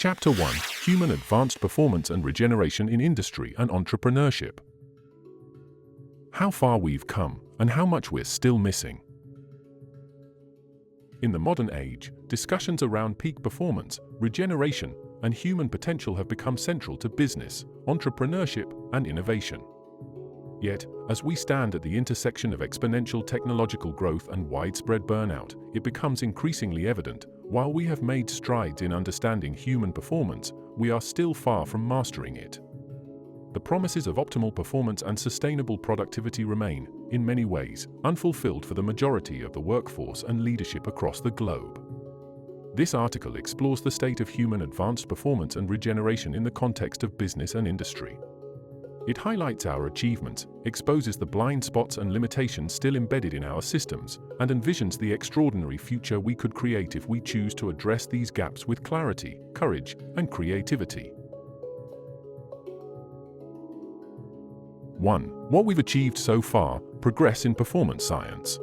Chapter 1: Human Advanced Performance and Regeneration in Industry and Entrepreneurship. How far we've come, and how much we're still missing. In the modern age, discussions around peak performance, regeneration, and human potential have become central to business, entrepreneurship, and innovation. Yet, as we stand at the intersection of exponential technological growth and widespread burnout, it becomes increasingly evident, while we have made strides in understanding human performance, we are still far from mastering it. The promises of optimal performance and sustainable productivity remain, in many ways, unfulfilled for the majority of the workforce and leadership across the globe. This article explores the state of human advanced performance and regeneration in the context of business and industry. It highlights our achievements, exposes the blind spots and limitations still embedded in our systems, and envisions the extraordinary future we could create if we choose to address these gaps with clarity, courage, and creativity. 1. What we've achieved so far: progress in performance science.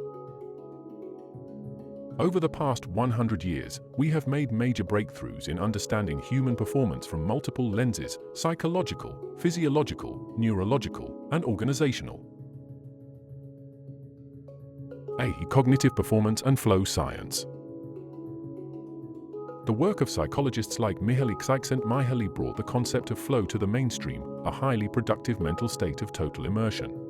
Over the past 100 years, we have made major breakthroughs in understanding human performance from multiple lenses: psychological, physiological, neurological, and organizational. A. Cognitive performance and flow science. The work of psychologists like Mihaly Csikszentmihalyi brought the concept of flow to the mainstream, a highly productive mental state of total immersion.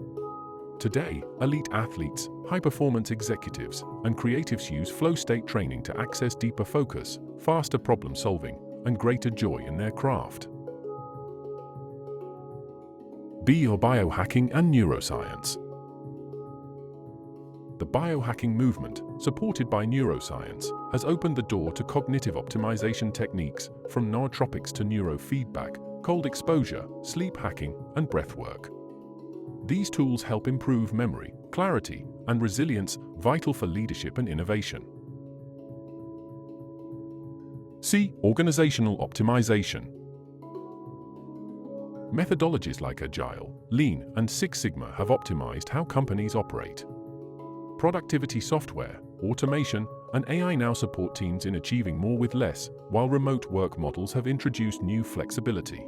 Today, elite athletes, high-performance executives, and creatives use flow state training to access deeper focus, faster problem-solving, and greater joy in their craft. B. Biohacking and neuroscience. The biohacking movement, supported by neuroscience, has opened the door to cognitive optimization techniques, from nootropics to neurofeedback, cold exposure, sleep hacking, and breathwork. These tools help improve memory, clarity, and resilience, vital for leadership and innovation. C. Organizational optimization. Methodologies like Agile, Lean, and Six Sigma have optimized how companies operate. Productivity software, automation, and AI now support teams in achieving more with less, while remote work models have introduced new flexibility.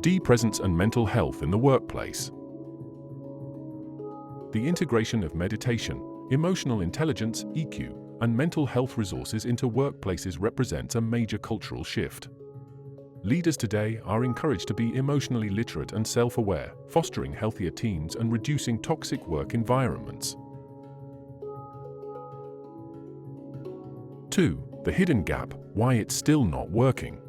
D. Presence and mental health in the workplace. The integration of meditation, emotional intelligence (EQ), and mental health resources into workplaces represents a major cultural shift. Leaders today are encouraged to be emotionally literate and self-aware, fostering healthier teams and reducing toxic work environments. 2. The hidden gap: why it's still not working.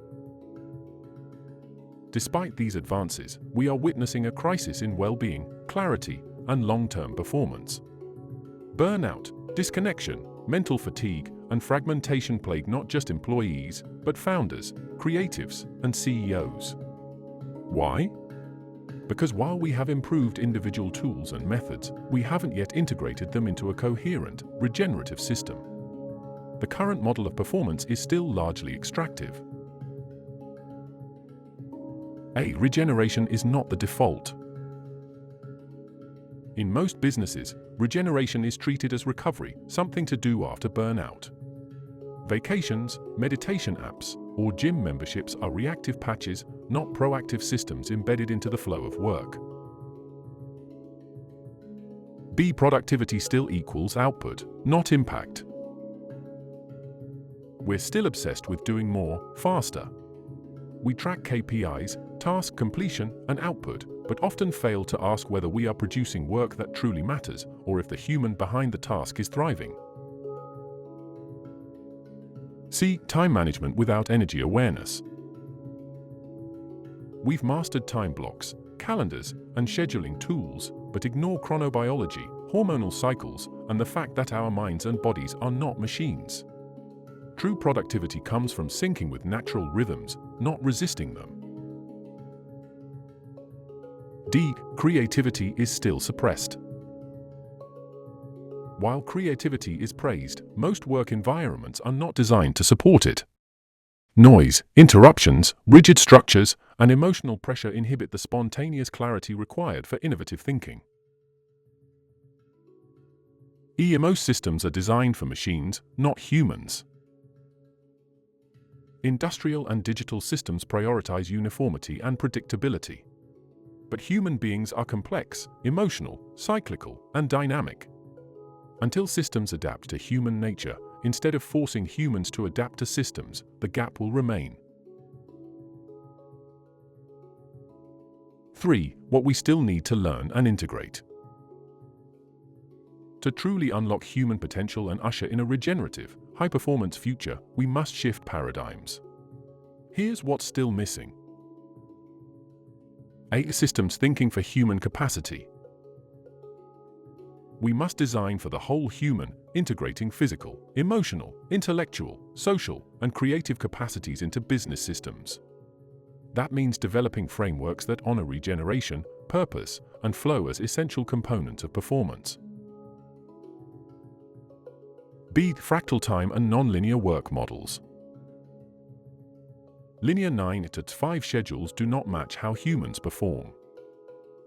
Despite these advances, we are witnessing a crisis in well-being, clarity, and long-term performance. Burnout, disconnection, mental fatigue, and fragmentation plague not just employees, but founders, creatives, and CEOs. Why? Because while we have improved individual tools and methods, we haven't yet integrated them into a coherent, regenerative system. The current model of performance is still largely extractive. A. Regeneration is not the default. In most businesses, regeneration is treated as recovery, something to do after burnout. Vacations, meditation apps, or gym memberships are reactive patches, not proactive systems embedded into the flow of work. B. Productivity still equals output, not impact. We're still obsessed with doing more, faster. We track KPIs, task completion, and output, but often fail to ask whether we are producing work that truly matters, or if the human behind the task is thriving. C. Time management without energy awareness. We've mastered time blocks, calendars, and scheduling tools, but ignore chronobiology, hormonal cycles, and the fact that our minds and bodies are not machines. True productivity comes from syncing with natural rhythms, not resisting them. D. Creativity is still suppressed. While creativity is praised, most work environments are not designed to support it. Noise, interruptions, rigid structures, and emotional pressure inhibit the spontaneous clarity required for innovative thinking. Most systems are designed for machines, not humans. Industrial and digital systems prioritize uniformity and predictability. But human beings are complex, emotional, cyclical, and dynamic. Until systems adapt to human nature, instead of forcing humans to adapt to systems, the gap will remain. 3. What we still need to learn and integrate. To truly unlock human potential and usher in a regenerative, high-performance future, we must shift paradigms. Here's what's still missing. A. Systems thinking for human capacity. We must design for the whole human, integrating physical, emotional, intellectual, social, and creative capacities into business systems. That means developing frameworks that honor regeneration, purpose, and flow as essential components of performance. B. Fractal time and non-linear work models. Linear 9 to 5 schedules do not match how humans perform.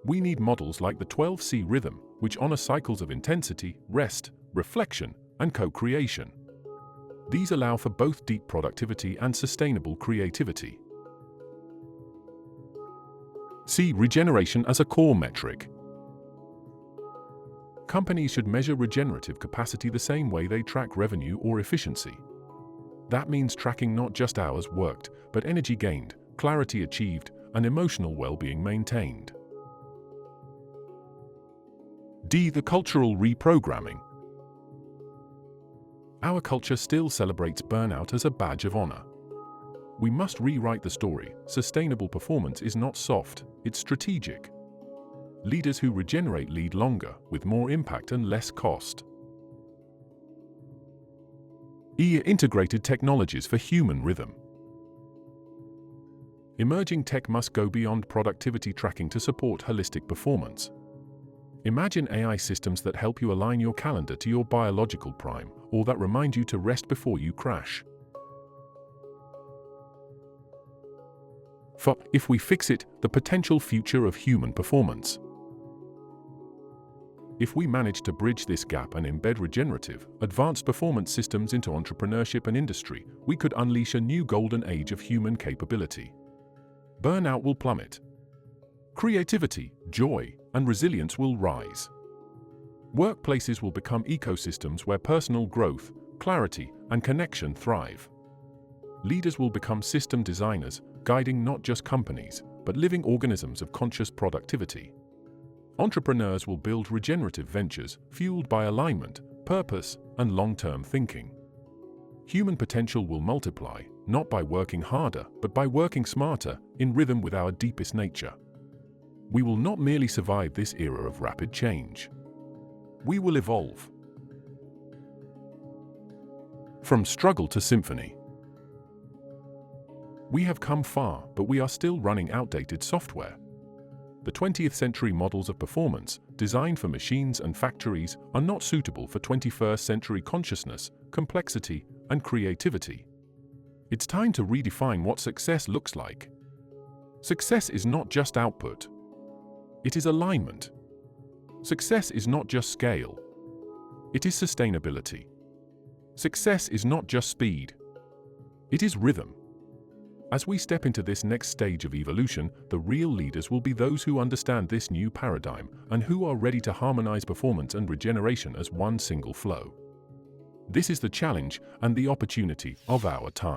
We need models like the 12C rhythm, which honor cycles of intensity, rest, reflection, and co-creation. These allow for both deep productivity and sustainable creativity. C. Regeneration as a core metric. Companies should measure regenerative capacity the same way they track revenue or efficiency. That means tracking not just hours worked, but energy gained, clarity achieved, and emotional well-being maintained. D. The cultural reprogramming. Our culture still celebrates burnout as a badge of honor. We must rewrite the story. Sustainable performance is not soft, it's strategic. Leaders who regenerate lead longer, with more impact and less cost. E. Integrated technologies for human rhythm. Emerging tech must go beyond productivity tracking to support holistic performance. Imagine AI systems that help you align your calendar to your biological prime, or that remind you to rest before you crash. For, if we fix it, the potential future of human performance. If we manage to bridge this gap and embed regenerative, advanced performance systems into entrepreneurship and industry, we could unleash a new golden age of human capability. Burnout will plummet. Creativity, joy, and resilience will rise. Workplaces will become ecosystems where personal growth, clarity, and connection thrive. Leaders will become system designers, guiding not just companies, but living organisms of conscious productivity. Entrepreneurs will build regenerative ventures fueled by alignment, purpose, and long-term thinking. Human potential will multiply, not by working harder, but by working smarter, in rhythm with our deepest nature. We will not merely survive this era of rapid change. We will evolve. From struggle to symphony. We have come far, but we are still running outdated software. The 20th century models of performance, designed for machines and factories, are not suitable for 21st century consciousness, complexity, and creativity. It's time to redefine what success looks like. Success is not just output. It is alignment. Success is not just scale. It is sustainability. Success is not just speed. It is rhythm. As we step into this next stage of evolution, the real leaders will be those who understand this new paradigm and who are ready to harmonize performance and regeneration as one single flow. This is the challenge and the opportunity of our time.